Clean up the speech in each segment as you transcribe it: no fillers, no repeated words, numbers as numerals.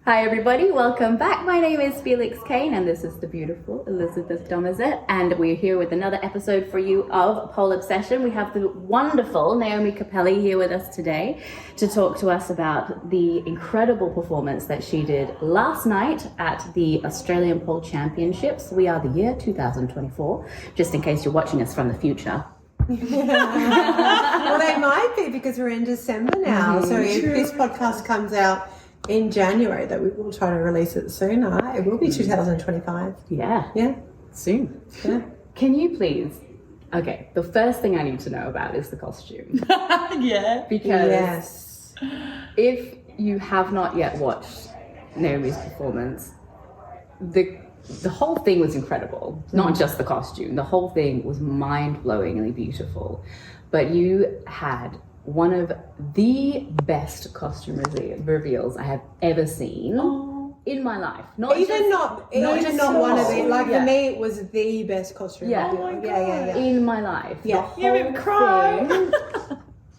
Hi everybody, welcome back. My name is Felix Kane and this is the beautiful Elizabeth Domazet, and we're here with another episode for you of Pole Obsession. We have the wonderful Naomi Cappelli here with us today to talk to us about the incredible performance that she did last night at the Australian Pole Championships. We are the year 2024, just in case you're watching us from the future. Well, they might be because we're in December now. So if this podcast comes out in January, that we will try to release it sooner, it will be 2025. Yeah. Soon. Yeah. Can you please... Okay, the first thing I need to know about is the costume. Yeah. Because if you have not yet watched Naomi's performance, the whole thing was incredible. Not just the costume. The whole thing was mind-blowingly beautiful. But you had one of the best costume reveals I have ever seen in my life. Not one of the, like for me, it was the best costume. Yeah. Yeah. In my life. Yeah. You made me cry.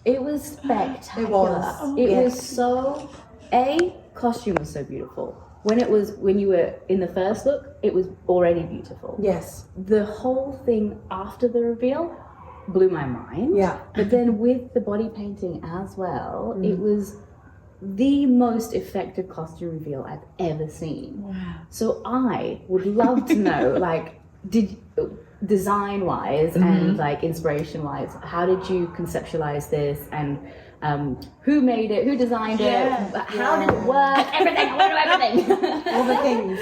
It was spectacular. It was. Was so, costume was so beautiful. When you were in the first look, it was already beautiful. Yes. The whole thing after the reveal blew my mind. Yeah. But then with the body painting as well, it was the most effective costume reveal I've ever seen. Wow. So I would love to know, design wise and inspiration wise, how did you conceptualize this, and who made it, who designed it, how did it work, everything. All the things.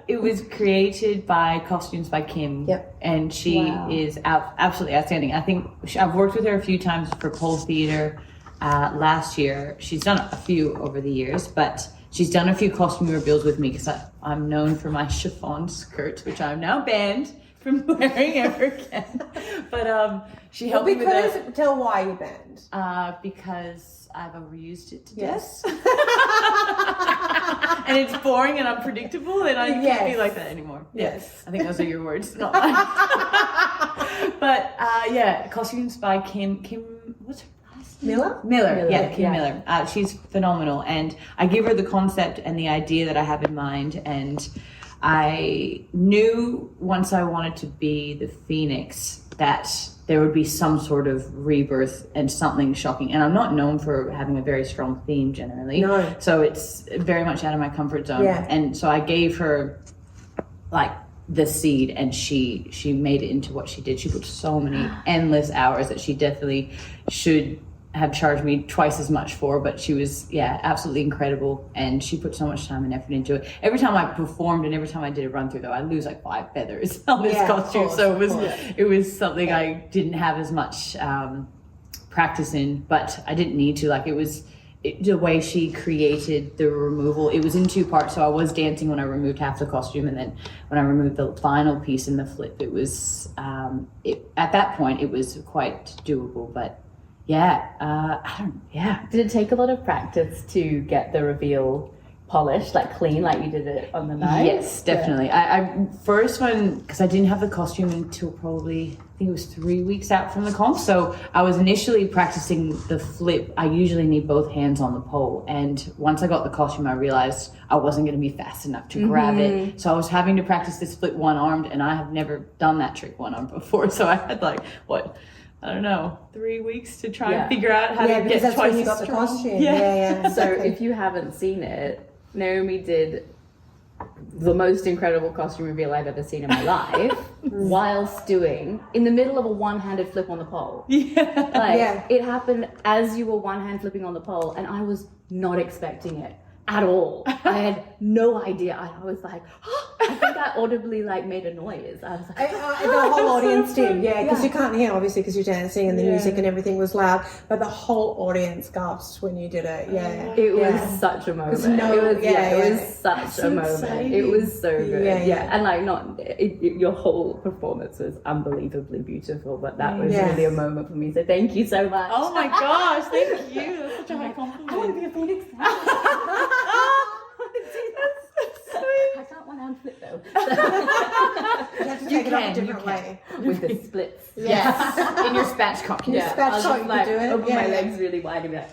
It was created by Costumes by Kim. Yep. And she is absolutely outstanding. I think I've worked with her a few times for Pole Theatre last year. She's done a few over the years, but she's done a few costume reveals with me because I'm known for my chiffon skirts, which I'm now banned from wearing ever again. But she helped me with it. Tell why you banned. Because I've overused it to death. And it's boring and unpredictable, and I can't be like that anymore. Yes. I think those are your words, not mine. But Costumes by Kim, what's her last name? Miller. Kim Miller. She's phenomenal, and I give her the concept and the idea that I have in mind, and I knew once I wanted to be the Phoenix that there would be some sort of rebirth and something shocking. And I'm not known for having a very strong theme generally. No. So it's very much out of my comfort zone. Yeah. And so I gave her the seed, and she made it into what she did. She put so many endless hours that she definitely should have charged me twice as much for, but she was absolutely incredible, and she put so much time and effort into it. Every time I performed and every time I did a run through though, I lose 5 feathers on this costume. So it was something I didn't have as much practice in, but I didn't need to. The way she created the removal, it was in 2 parts, so I was dancing when I removed half the costume, and then when I removed the final piece in the flip, it was at that point it was quite doable. But Did it take a lot of practice to get the reveal polished, clean, like you did it on the night? Yes, definitely. I first one, because I didn't have the costume until probably, I think it was 3 weeks out from the comp. So I was initially practicing the flip. I usually need both hands on the pole. And once I got the costume, I realized I wasn't going to be fast enough to grab it. So I was having to practice this flip one-armed, and I have never done that trick one-armed before. So I had 3 weeks to try and figure out how to get twice as strong. Costume. Yeah. So if you haven't seen it, Naomi did the most incredible costume reveal I've ever seen in my life whilst doing, in the middle of a one-handed flip on the pole. It happened as you were one-hand flipping on the pole, and I was not expecting it at all. I had no idea. I was like, I think I audibly made a noise. I was like, the whole audience did, because you can't hear obviously because you're dancing and the music and everything was loud, but the whole audience gasped when you did it. It was such a moment. It was such a moment. Exciting. It was so good. And your whole performance was unbelievably beautiful, but that was really a moment for me. So thank you so much. Oh my gosh, thank you. That's such a high compliment. I want to be a Phoenix now. I can't one-hand flip though. You have to take it up a different way. With the splits. Yes. In your spatchcock. Spatchcock, you could do it. Open my legs really wide and be like...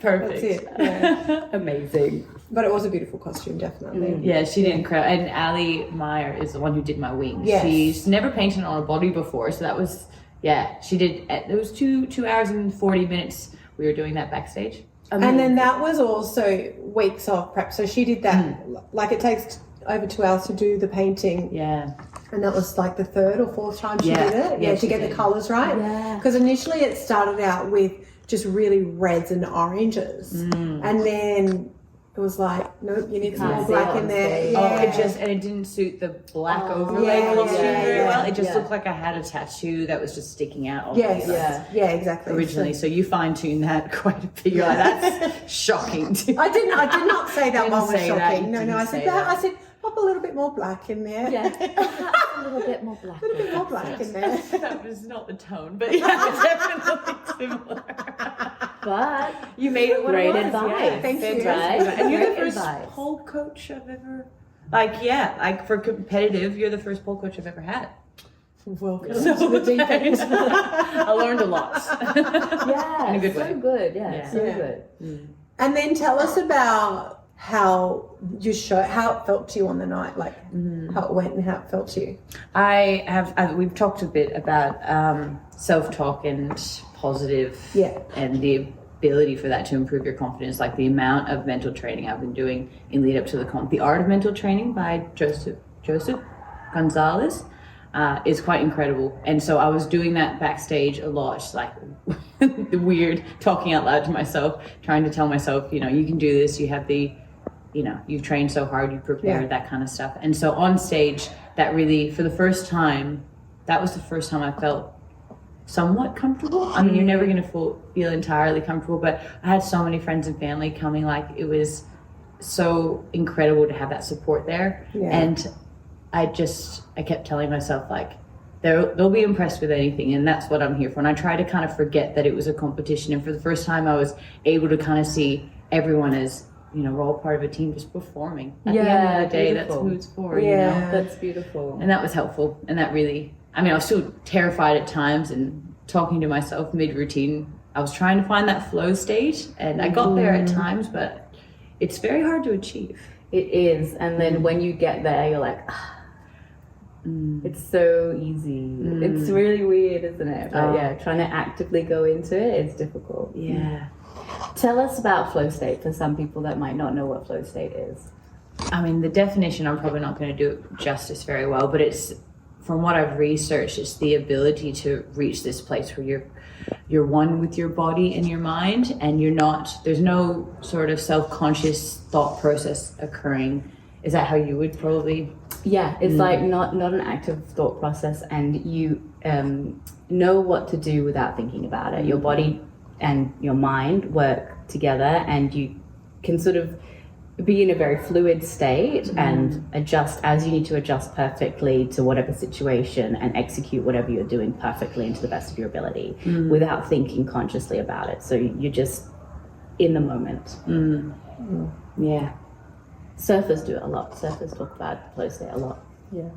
Perfect. That's it. Yeah. Amazing. But it was a beautiful costume, definitely. Yeah, she did incredible. And Ali Meyer is the one who did my wings. Yes. She's never painted on a body before, so that was, she did, it was 2 hours and 40 minutes we were doing that backstage. And then that was also weeks of prep. So she did that, like it takes over 2 hours to do the painting. Yeah. And that was like the 3rd or 4th time she Yeah. did it. Yeah, to she get did. the colours right. Yeah. Because initially it started out with just really reds and oranges. And then it was like, nope, you need some more see black it in on there. stage. Yeah. And it didn't suit the black overlay yeah, costume yeah, very yeah, well. It just yeah. looked like I had a tattoo that was just sticking out. All Yes. the Yeah, exactly. originally. So you fine tune that quite a bit. You're like, that's shocking. I did not say that Didn't one was say that, shocking. you No, didn't I say said that. that. I said pop a little bit more black in there. Yeah. Perhaps a little bit more black. A little bit more black in there. That was not the tone, but yeah, definitely similar. But You made it what great it was. advice. Yeah. Thank you. Right? And you're the Great first advice. pole coach I've ever, for competitive, you're the first pole coach I've ever had. Welcome So to the deep end. I learned a lot. Yeah, In a good so way. good. Yeah, Yeah. so Yeah. good. And then tell us about how you how it felt to you on the night, like how it went and how it felt to you. We've talked a bit about self-talk and positive and the ability for that to improve your confidence, like the amount of mental training I've been doing in lead up to The Art of Mental Training by Joseph Gonzalez is quite incredible. And so I was doing that backstage a lot, just like the weird talking out loud to myself, trying to tell myself, you can do this, you have the, you've trained so hard, you've prepared, that kind of stuff. And so on stage, that really, for the first time, that was the first time I felt somewhat comfortable. I mean, you're never going to feel entirely comfortable, but I had so many friends and family coming, like it was so incredible to have that support there. Yeah. And I kept telling myself, like, they'll be impressed with anything, and that's what I'm here for. And I try to kind of forget that it was a competition, and for the first time I was able to kind of see everyone as, we're all part of a team just performing. At the end of the day, beautiful. that's who it's for, That's beautiful. And that was helpful, and that really, I was still terrified at times and talking to myself mid-routine. I was trying to find that flow state, and I got there at times, but it's very hard to achieve. It is, and then when you get there, you're like, it's so easy. It's really weird, isn't it? But trying to actively go into it is difficult. Yeah. Tell us about flow state for some people that might not know what flow state is. The definition, I'm probably not going to do it justice very well, but it's, from what I've researched, it's the ability to reach this place where you're one with your body and your mind, and there's no sort of self-conscious thought process occurring. Is that how you would probably? Yeah, it's like not an active thought process, and you know what to do without thinking about it. Your body and your mind work together, and you can sort of be in a very fluid state and adjust as you need to adjust perfectly to whatever situation, and execute whatever you're doing perfectly and to the best of your ability without thinking consciously about it. So you're just in the moment. Yeah. Surfers do it a lot. Surfers talk about flow state a lot. Yeah,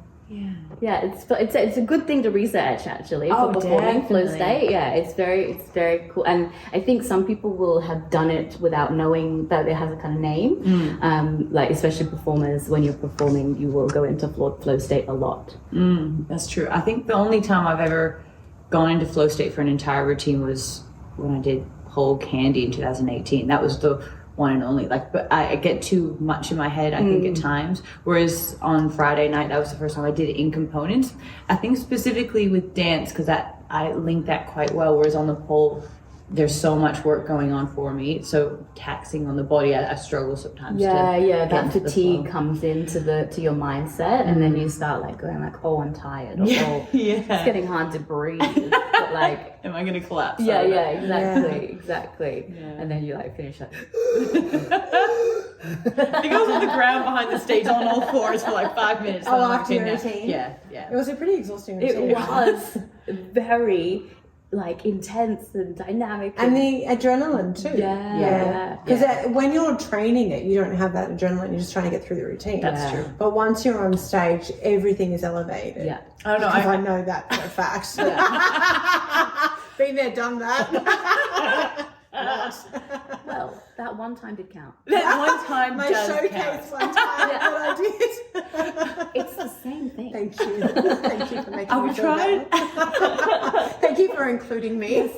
it's a good thing to research actually for performing flow state. Yeah, it's very cool, and I think some people will have done it without knowing that it has a kind of name. Like especially performers, when you're performing, you will go into flow state a lot. That's true. I think the only time I've ever gone into flow state for an entire routine was when I did Whole Candy in 2018. That was the one and only, but I get too much in my head, I think, at times. Whereas on Friday night, that was the first time I did it in components. I think specifically with dance, because I linked that quite well. Whereas on the pole, there's so much work going on for me. It's so taxing on the body. I struggle sometimes. That fatigue comes into your mindset, and then you start going oh, I'm tired, or oh, it's getting hard to breathe. But am I going to collapse? Exactly. Yeah. And then you finish like. He goes on the ground behind the stage on all fours for 5 minutes. After your routine? Yeah. It was a pretty exhausting routine. It was very intense and dynamic. And the adrenaline too. Because when you're training it, you don't have that adrenaline. You're just trying to get through the routine. That's true. But once you're on stage, everything is elevated. Yeah. I don't know. I know that for a fact. Been there, done that. Well, that one time did count. That one time My does showcase count. one time that I did. It's the same thing. Thank you. Thank you for making I me would feel try better. Thank you for including me. Yes.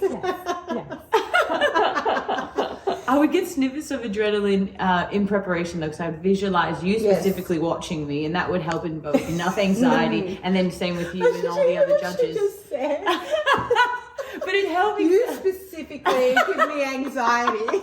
I would get snippets of adrenaline in preparation though, because I would visualize you specifically watching me, and that would help invoke enough anxiety. And then same with you and all the other judges. But it helped me. You specifically give me anxiety.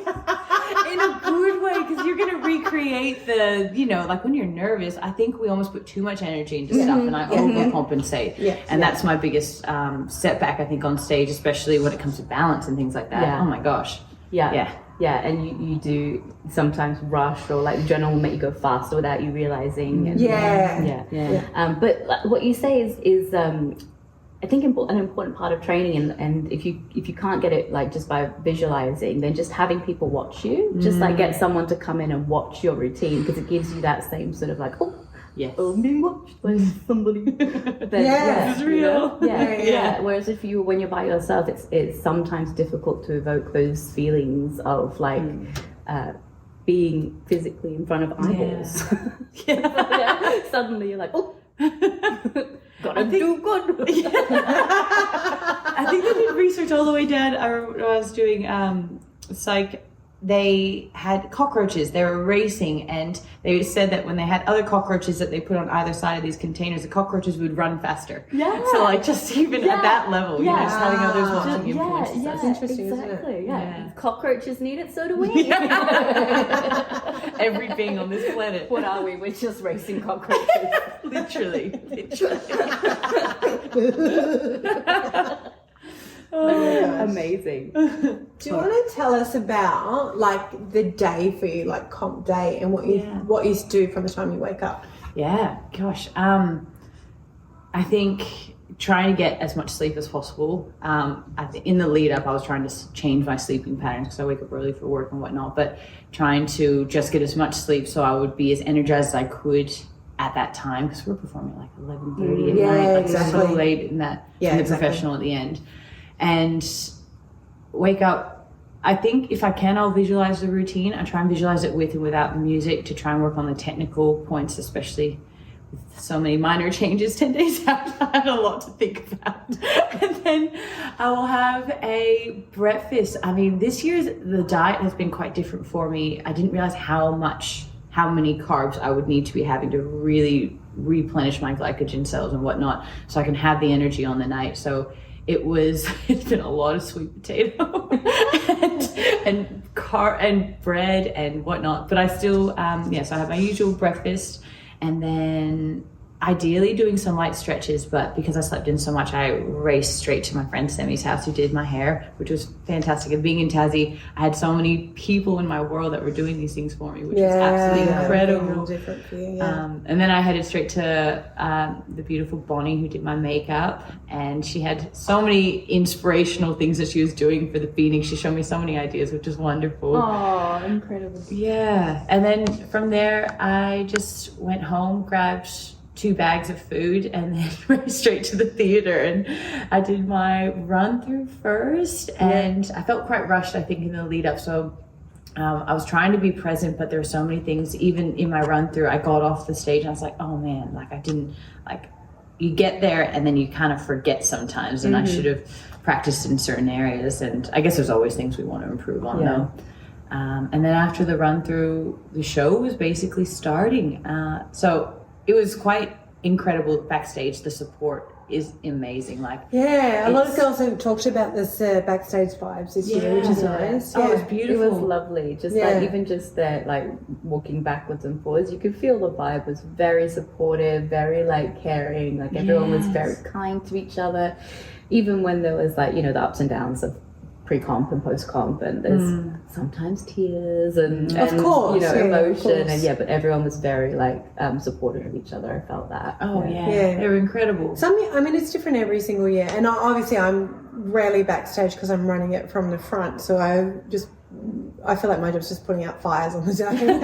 In a good way, because you're going to recreate the, like when you're nervous, I think we almost put too much energy into stuff, and I overcompensate. And that's my biggest setback, I think, on stage, especially when it comes to balance and things like that. Yeah. Oh my gosh. Yeah, and you do sometimes rush, or like adrenaline will make you go faster without you realizing. And, but like, what you say is I think an important part of training, and if you can't get it like just by visualizing, then just having people watch you, just like get someone to come in and watch your routine, because it gives you that same sort of like, I'm being watched by somebody. Then, this is real. Yeah. Whereas when you're by yourself, it's sometimes difficult to evoke those feelings of like being physically in front of eyeballs. Suddenly you're like, gotta do good. I think they did research all the way down. I remember when I was doing psych, they had cockroaches. They were racing, and they said that when they had other cockroaches that they put on either side of these containers, the cockroaches would run faster. Yeah. So like just even at that level, just having others watching influences us. That's interesting, exactly. isn't it? Yeah. If cockroaches need it, so do we. Everything on this planet. What are we? We're just racing cockroaches. Literally. Amazing. Do you want to tell us about like the day for you, like comp day, and what you do from the time you wake up? Yeah, gosh. I think trying to get as much sleep as possible. In the lead up, I was trying to change my sleeping patterns because I wake up early for work and whatnot, but trying to just get as much sleep so I would be as energized as I could at that time, because we're performing at like 11:30 at night, like so late in the professional at the end. And wake up, I think if I can, I'll visualize the routine. I try and visualize it with and without the music to try and work on the technical points, especially with so many minor changes 10 days out. I had a lot to think about. And then I will have a breakfast. I mean, this year's the diet has been quite different for me. I didn't realize how many carbs I would need to be having to really replenish my glycogen cells and whatnot, so I can have the energy on the night. So it's been a lot of sweet potato and bread and whatnot, but I still, so I have my usual breakfast, and then ideally doing some light stretches, but because I slept in so much, I raced straight to my friend Semi's house who did my hair, which was fantastic. And being in Tassie, I had so many people in my world that were doing these things for me, which was absolutely incredible. Different for you, and then I headed straight to the beautiful Bonnie who did my makeup, and she had so many inspirational things that she was doing for the Phoenix. She showed me so many ideas, which was wonderful. Oh, incredible. Yeah. And then from there, I just went home, grabbed 2 bags of food, and then went straight to the theater, and I did my run through first, and I felt quite rushed, I think, in the lead up. So I was trying to be present, but there were so many things. Even in my run through, I got off the stage and I was like, oh man, like I didn't, like, you get there and then you kind of forget sometimes, and I should have practiced in certain areas. And I guess there's always things we want to improve on though. And then after the run through, the show was basically starting. So it was quite incredible backstage. The support is amazing. Like, a lot of girls have talked about this backstage vibes this year, which is nice. Oh, it was beautiful. It was lovely. Just like even just there, like walking backwards and forwards, you could feel the vibe was very supportive, very like caring. Like everyone was very kind to each other, even when there was like the ups and downs of pre-comp and post-comp, and there's sometimes tears and of course, emotion, and but everyone was very like supportive of each other. I felt that. They were incredible. It's different every single year, and obviously I'm rarely backstage because I'm running it from the front, so I I feel like my job's just putting out fires on the day.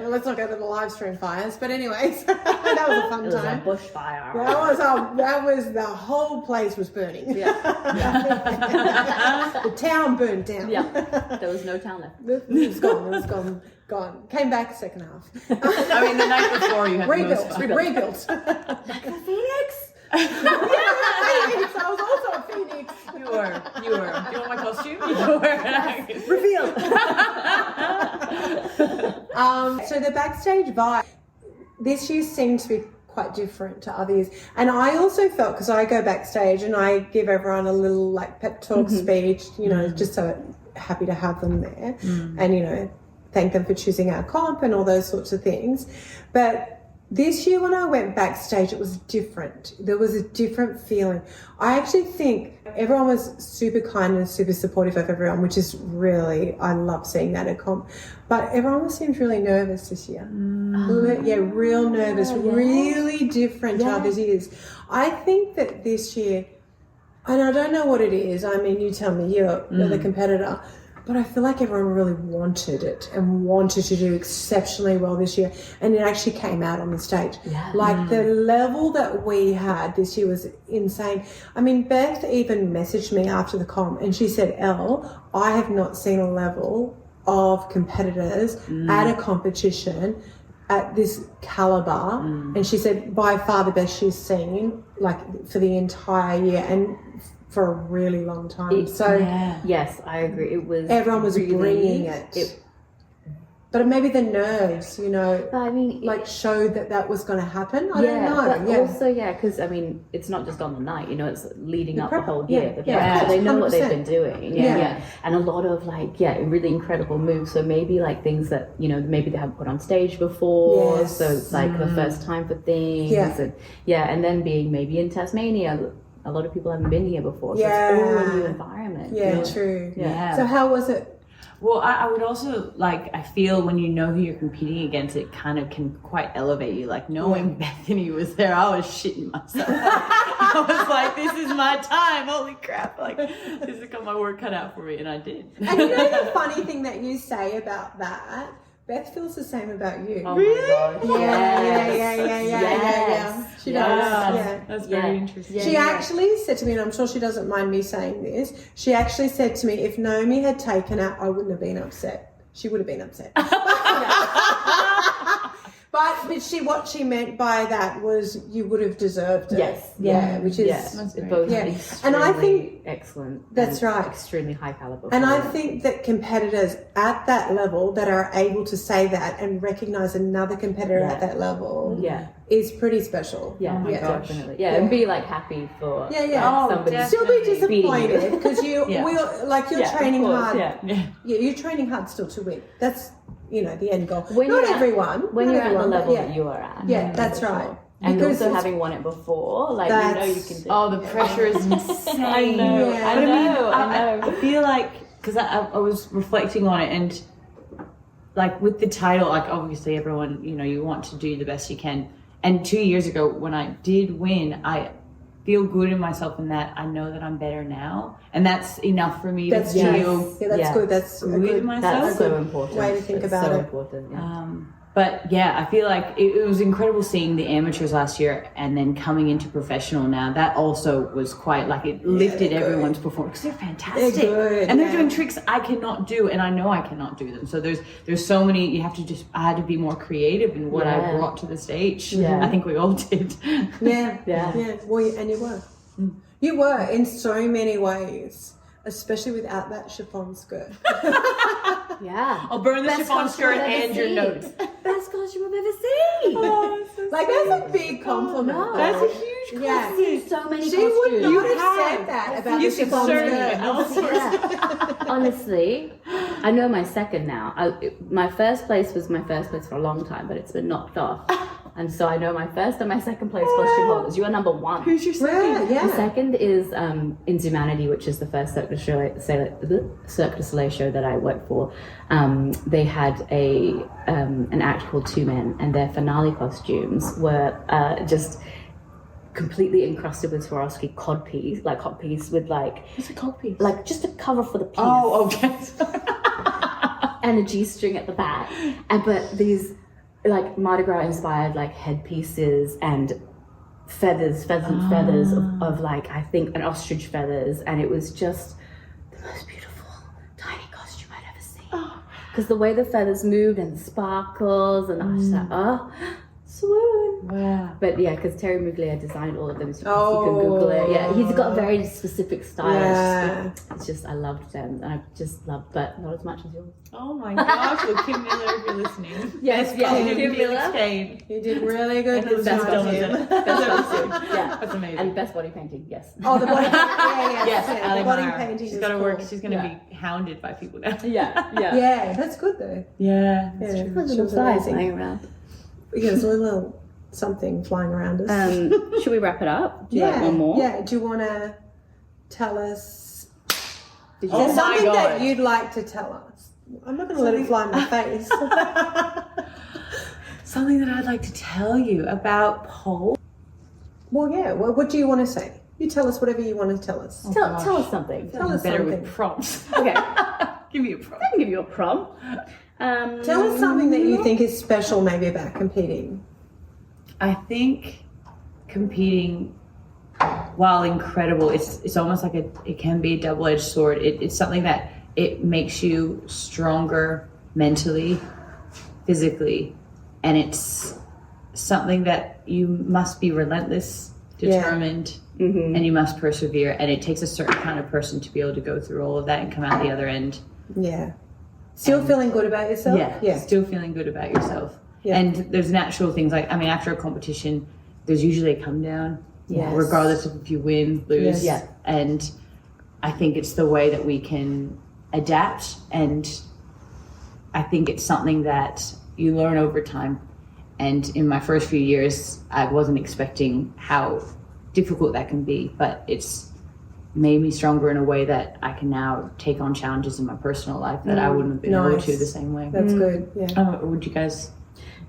Well, let's not go to the live stream fires. But anyways, that was a fun It was a time. bushfire. That was the whole place was burning. Yeah. The town burned down. Yeah. There was no town left. It was gone. Came back second half. I mean, the night before you had the most fun. Rebuilt. Like a phoenix. Phoenix. I was also a phoenix. You were. Do you want my costume? You were. Reveal. So the backstage vibe this year seemed to be quite different to other years. And I also felt, because I go backstage and I give everyone a little like pep talk speech, you know, just so happy to have them there and, you know, thank them for choosing our comp and all those sorts of things. But this year when I went backstage, it was different. There was a different feeling. I actually think everyone was super kind and super supportive of everyone, which is really, I love seeing that at comp. But everyone seemed really nervous this year. Yeah, real nervous, really different to other years. I think that this year, and I don't know what it is, I mean, you tell me, you're the competitor, but I feel like everyone really wanted it and wanted to do exceptionally well this year. And it actually came out on the stage. Yeah. Like the level that we had this year was insane. I mean, Beth even messaged me after the comp and she said, Elle, I have not seen a level of competitors at a competition at this caliber. And she said, by far the best she's seen, like for the entire year. And for a really long time. Yes, I agree. It was everyone was really, bringing it. But maybe the nerves, you know, I mean, like showed that was going to happen. I don't know. But also, because I mean, it's not just on the night. You know, it's leading up the whole year. So they know 100%. What they've been doing. And a lot of really incredible moves. So maybe like things that maybe they haven't put on stage before. Yes. So it's like the first time for things. And then being maybe in Tasmania. A lot of people haven't been here before, so it's all a new environment. Yeah, true. Yeah. So how was it? Well, I would also, I feel when you know who you're competing against, it kind of can quite elevate you. Like, knowing Bethany was there, I was shitting myself. I was like, this is my time. Holy crap. Like, this has got my work cut out for me, and I did. And you know the funny thing that you say about that? Beth feels the same about you. Oh really? My gosh. Yeah. She does. Yeah. That's very interesting. She actually said to me, and I'm sure she doesn't mind me saying this, she actually said to me, if Naomi had taken it, I wouldn't have been upset. She would have been upset. But what she meant by that was you would have deserved it. Yes. Yeah. Which is both and I think excellent. That's right. Extremely high caliber. And I think that competitors at that level that are able to say that and recognize another competitor at that level is pretty special. Yeah, definitely. Yeah, and be happy for somebody. Still be disappointed because you're training hard. You're training hard still to win. That's the end goal. Not everyone. When you're at the level that you are at. Yeah, that's right. Sure. And because also having won it before, you can do it. Oh, the pressure is insane. I know. I feel like, because I was reflecting on it and with the title, obviously everyone, you want to do the best you can. And 2 years ago when I did win, I feel good in myself in that I know that I'm better now, and that's enough for me to feel good. That's good in myself. That's so important. Way to think about it. Important, But I feel like it was incredible seeing the amateurs last year and then coming into professional now. That also was quite it lifted everyone's performance because they're fantastic. They're good, and they're doing tricks I cannot do, and I know I cannot do them. So there's so many. You have to I had to be more creative in what I brought to the stage. I think we all did. Yeah. Well, and you were. You were in so many ways, especially without that chiffon skirt. I'll burn the chiffon skirt and your notes. Best costume I've ever seen. That's a big compliment. No. That's a huge compliment. I've seen so many she costumes. Would not have said that about the chiffon skirt. Honestly, I know my second now. My first place was my first place for a long time, but it's been knocked off. And so I know my first and my second place costume holders. You are number one. Who's your second? Yeah. The second is in Humanity, which is the first Cirque du Soleil show that I worked for. They had an act called Two Men, and their finale costumes were just completely encrusted with Swarovski cod piece, like hot piece with like What's a cod piece? like just a cover for the piece. Oh, okay. And a G-string at the back, but these like Mardi Gras inspired like headpieces and feathers of like I think an ostrich feathers, and it was just the most beautiful tiny costume I'd ever seen. Because the way the feathers moved and the sparkles, and I was just like, oh, swoon. Wow. But yeah, because Terry Muglia designed all of them, so you can Google it. Yeah, he's got a very specific style. Yeah. It's just I loved them, and I just loved, but not as much as yours. Oh my gosh, well, Kim Miller, if you're listening. Yes, Kim Miller. You did really good this Best time. Domazet. Best costume. Yeah, That's amazing. and best body painting. Yes. Oh, the body painting. Yes, the Ali body Meyer. painting. She's is got to work. cool. She's going to be hounded by people now. Yeah. Yeah, that's good though. Yeah, that's Yeah. true. She was amazing. flying around. Yeah, there's a little something flying around us. Should we wrap it up? Do you like one more? Yeah. Do you want to tell us? Did Oh There's my something God. that you'd like to tell us. I'm not going to let it fly in my face. Something that I'd like to tell you about Pole. Well, yeah. Well, what do you want to say? You tell us whatever you want to tell us. Tell us something. Tell us Better something. with prompts. Okay. Give me a prompt. I can give you a prompt. Tell us something that you think is special, maybe about competing. I think competing, while incredible, it's almost like it can be a double-edged sword. It's something that it makes you stronger mentally, physically, and it's something that you must be relentless, determined, and you must persevere. And it takes a certain kind of person to be able to go through all of that and come out the other end. Yeah. Still feeling good about yourself? Yeah, still feeling good about yourself. Yeah. And there's natural things like, I mean, after a competition, there's usually a come down, regardless of if you win, lose. Yes. And I think it's the way that we can adapt. And I think it's something that you learn over time. And in my first few years, I wasn't expecting how difficult that can be, but it's made me stronger in a way that I can now take on challenges in my personal life that I wouldn't have been able to the same way. That's good. Yeah. Would you guys?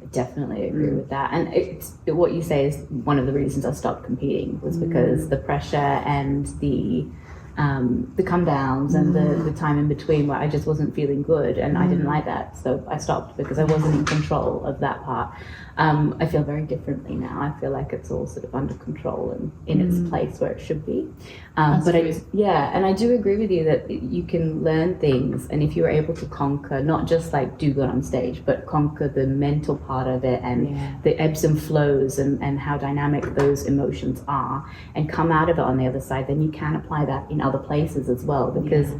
I definitely agree with that. And it's what you say is one of the reasons I stopped competing was because the pressure and the come downs and the time in between where I just wasn't feeling good, and I didn't like that, so I stopped because I wasn't in control of that part. I feel very differently now. I feel like it's all sort of under control and in its place where it should be. But and I do agree with you that you can learn things, and if you're able to conquer, not just like do good on stage, but conquer the mental part of it and the ebbs and flows and how dynamic those emotions are, and come out of it on the other side, then you can apply that in other places as well. Because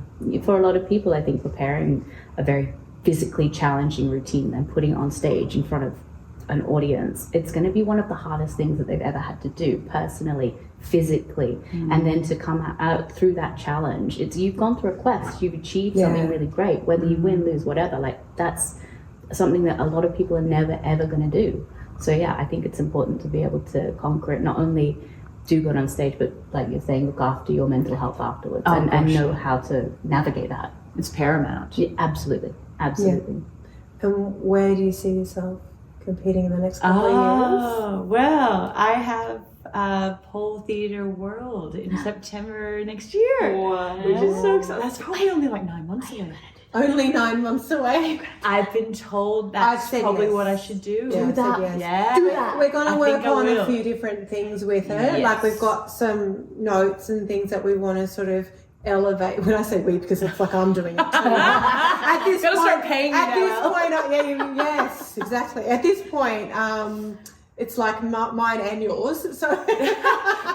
for a lot of people, I think preparing a very physically challenging routine and putting it on stage in front of an audience, it's going to be one of the hardest things that they've ever had to do personally, physically. And then to come out through that challenge, it's you've gone through a quest, you've achieved something really great, whether you win, lose, whatever. Like that's something that a lot of people are never ever going to do. So yeah, I think it's important to be able to conquer it, not only do good on stage, but like you're saying, look after your mental health afterwards and know how to navigate that. It's paramount. Yeah, absolutely. And where do you see yourself competing in the next couple of years? Oh, well, I have Pole Theatre World in September next year. Wow. Which is so exciting. That's probably only like 9 months away. Only 9 months away. I've been told that's said probably yes. what I should do. Yeah, Do that. yes. Yeah. Do that. We're going I to work think I on a will. few different things with her. Yes. Like we've got some notes and things that we want to sort of elevate. When I say we, because it's like I'm doing it too. At this Gotta point, start paying me at this now. point, yes, exactly. At this point, it's like mine and yours. So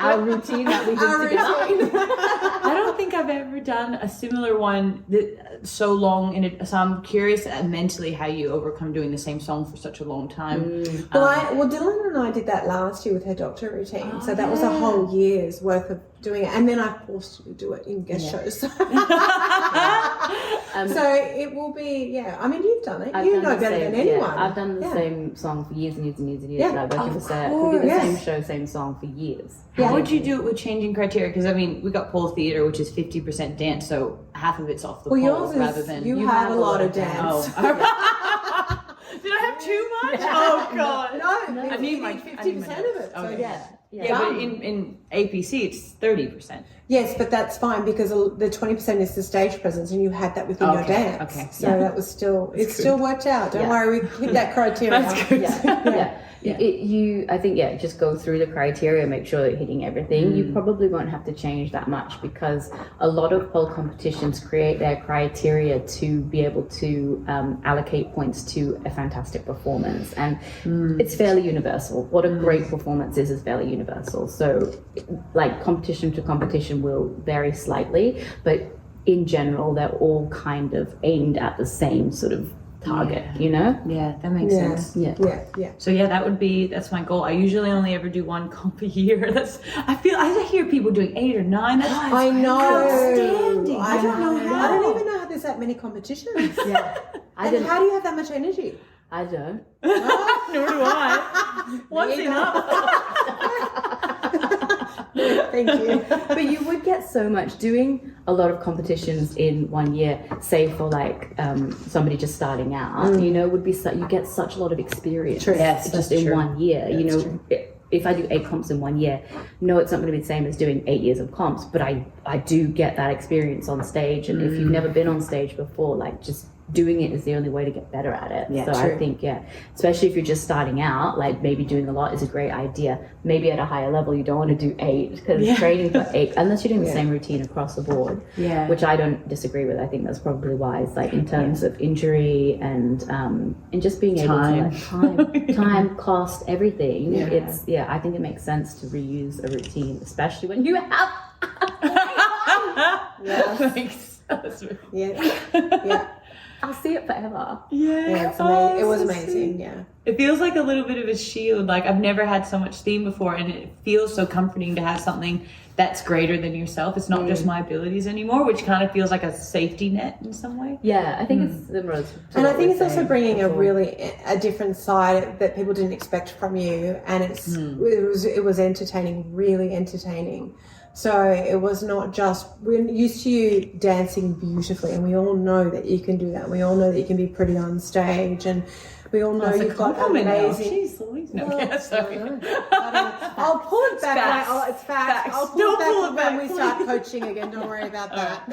Our routine that we our did together. routine. I don't think I've ever done a similar one that so long in it. So I'm curious mentally how you overcome doing the same song for such a long time. Well, Dylan and I did that last year with her doctor routine. So that was a whole year's worth of doing it. And then I forced you to do it in guest shows. So it will be, I mean, you've done it. You know better than anyone. I've done the same song for years and years and years and years. Yeah, Like working of for Set. We did the course. same show, same song for years. How would you do it with changing criteria? Because I mean, we got pole theater, which is 50% dance, so half of it's off the Well, poles yours rather is, than you have a lot of dance. Oh. Did I have too much? Oh god. No, I need my 50% of it. Oh, So yeah. yeah. Yeah, but in APC it's 30%. Yes, but that's fine because the 20% is the stage presence, and you had that within your dance. Okay. So that was still still worked out. Don't worry, we hit that criteria. That's good. I think just go through the criteria, make sure you're hitting everything. You probably won't have to change that much because a lot of pole competitions create their criteria to be able to allocate points to a fantastic performance, and it's fairly universal. What a great performance is fairly universal. So like competition to competition will vary slightly, but in general they're all kind of aimed at the same sort of target, you know? Yeah, that makes sense. Yeah. So that's my goal. I usually only ever do one comp a year. I hear people doing 8 or 9. I know. Outstanding. I don't know how. I don't even know how there's that many competitions. How do you have that much energy? I don't. Nor do I. Once enough. Thank you. But you would get so much doing a lot of competitions in 1 year, say for like somebody just starting out, you know, would be you get such a lot of experience. True. Yes, just in 1 year. That's you know, true. If I do 8 comps in 1 year, no, it's not going to be the same as doing 8 years of comps, but I do get that experience on stage. And if you've never been on stage before, like just doing it is the only way to get better at it. Yeah, so true. I think, especially if you're just starting out, like maybe doing a lot is a great idea. Maybe at a higher level, you don't want to do 8 because training for 8, unless you're doing the same routine across the board, which I don't disagree with. I think that's probably wise, like in terms of injury and just being able to like time, cost, everything. It's, I think it makes sense to reuse a routine, especially when you have I'll see it forever. Yeah, it's amazing. It was amazing. Yeah. It feels like a little bit of a shield. Like I've never had so much steam before, and it feels so comforting to have something that's greater than yourself. It's not just my abilities anymore, which kind of feels like a safety net in some way. Yeah, I think it's similar. And I think it's also bringing a different side that people didn't expect from you, and it was entertaining, really entertaining. So it was not just, we're used to you dancing beautifully, and we all know that you can do that. We all know that you can be pretty on stage, and we all know you've got amazing. Jeez, Louise. Sorry. I'll pull it back. It's facts. I'll pull it back when we start coaching again. Don't worry about that.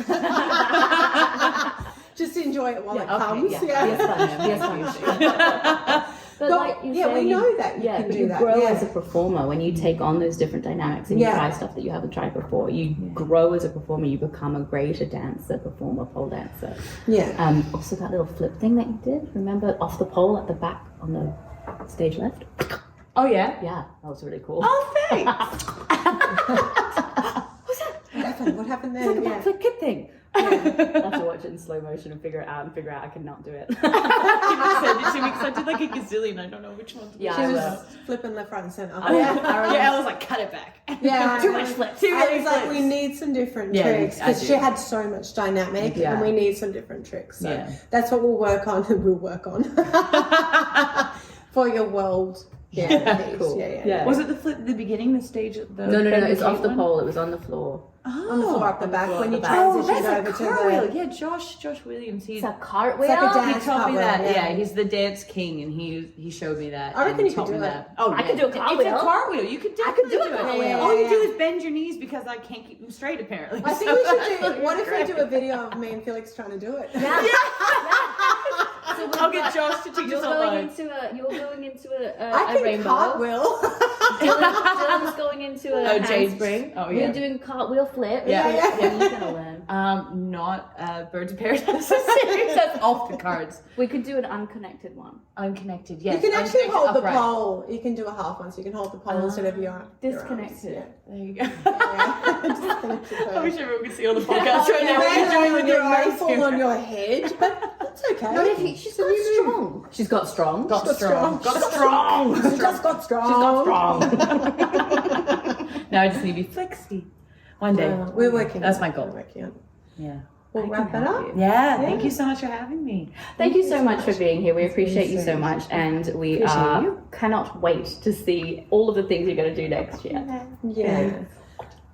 Just enjoy it while it comes. But like you say, we know that you can do that. You grow as a performer when you take on those different dynamics and you try stuff that you haven't tried before. You grow as a performer. You become a greater dancer, performer, pole dancer. Yeah. Also, that little flip thing that you did. Remember, off the pole at the back on the stage left. Oh yeah. Yeah, that was really cool. Oh thanks. What happened there? It's like a flip kid thing. I'll have to watch it in slow motion and figure out I cannot do it. You said it to me because I did like a gazillion. I don't know which one to do. She was flipping left, right, and center. I was like, cut it back. Yeah, too much flips. I was like, we need some different tricks because she had so much dynamic, and we need some different tricks. So that's what we'll work on. For your world. Cool. Was it the flip at the beginning, the stage? No. It's off the pole. It was on the floor. On the floor up the back when you transitioned over to the... Yeah, Josh Williams. It's a cartwheel. It's like a dance He taught me that. cartwheel, Yeah, he's the dance king, and he showed me that. I reckon you could taught do me it. that. Oh, I could do a cartwheel. It's a cartwheel. You could definitely do a it. cartwheel. All you do is bend your knees because I can't keep them straight, apparently. I think we should do... What if we do a video of me and Felix trying to do it? So I'll get Josh to teach us online. You're going into I a can rainbow. cartwheel. Dylan's going into a handspring. Oh, yeah. You're doing cartwheel flip. Yeah. What are you gonna learn? Not Birds of Paradise series. That's off the cards. We could do an unconnected one. Unconnected, yes. You can actually Unconnected hold upright. the pole. You can do a half one, so you can hold the pole instead of your Disconnected. arms. There you go. Disconnected. I wish everyone could see on the podcast right now. You're What you're doing with your may face. fall on your head, but that's okay. She's got strong. She's got strong. Got strong. She just got strong. Now I just need to be flexy. One day. We're working. That's my goal. We're working on. Yeah. We'll wrap that up. Yeah. Thank you so much for having me. Thank you so much for being here. We appreciate you so much, and we cannot wait to see all of the things you're going to do next year. Yeah.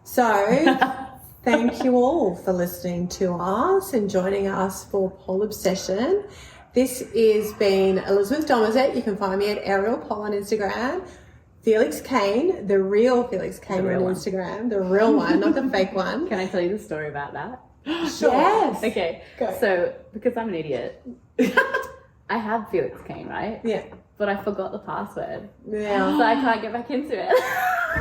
So, thank you all for listening to us and joining us for Pole Obsession. This has been Elizabeth Domazet. You can find me at Ariel Pole on Instagram. Felix Kane, the real Felix Kane real on one. Instagram, the real one, not the fake one. Can I tell you the story about that? Sure. Yes. Okay. Go. So, because I'm an idiot, I have Felix Kane, right? Yeah. But I forgot the password. Yeah. So I can't get back into it.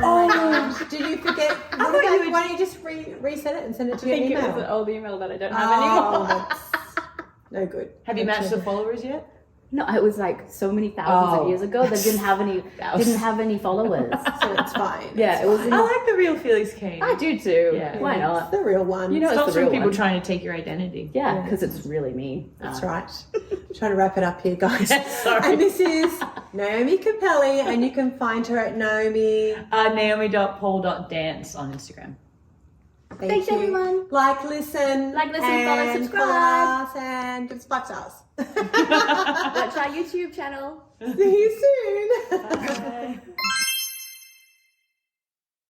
Oh my gosh. Did you forget? thought you would- Why don't you just reset it and send it to I your think it email? was an old email that I don't have Oh, anymore. that's no good. Have you matched the followers yet? No, it was like so many thousands Oh. of years ago. They didn't have any followers. So it's fine. Yeah, it was. I like the real Felix Kane. I do too. Yeah. Why It's not? the real one. You know, It it's stops the from real people one. trying to take your identity. Yeah, Yeah. because it's really me. That's right. Trying to wrap it up here, guys. Sorry. And this is Naomi Cappelli, and you can find her at Naomi. Naomi.paul.dance on Instagram. Thanks, everyone. Like, listen, Like, listen, follow, and subscribe. follow us, and give us 5 stars. Watch our YouTube channel. See you soon. Bye.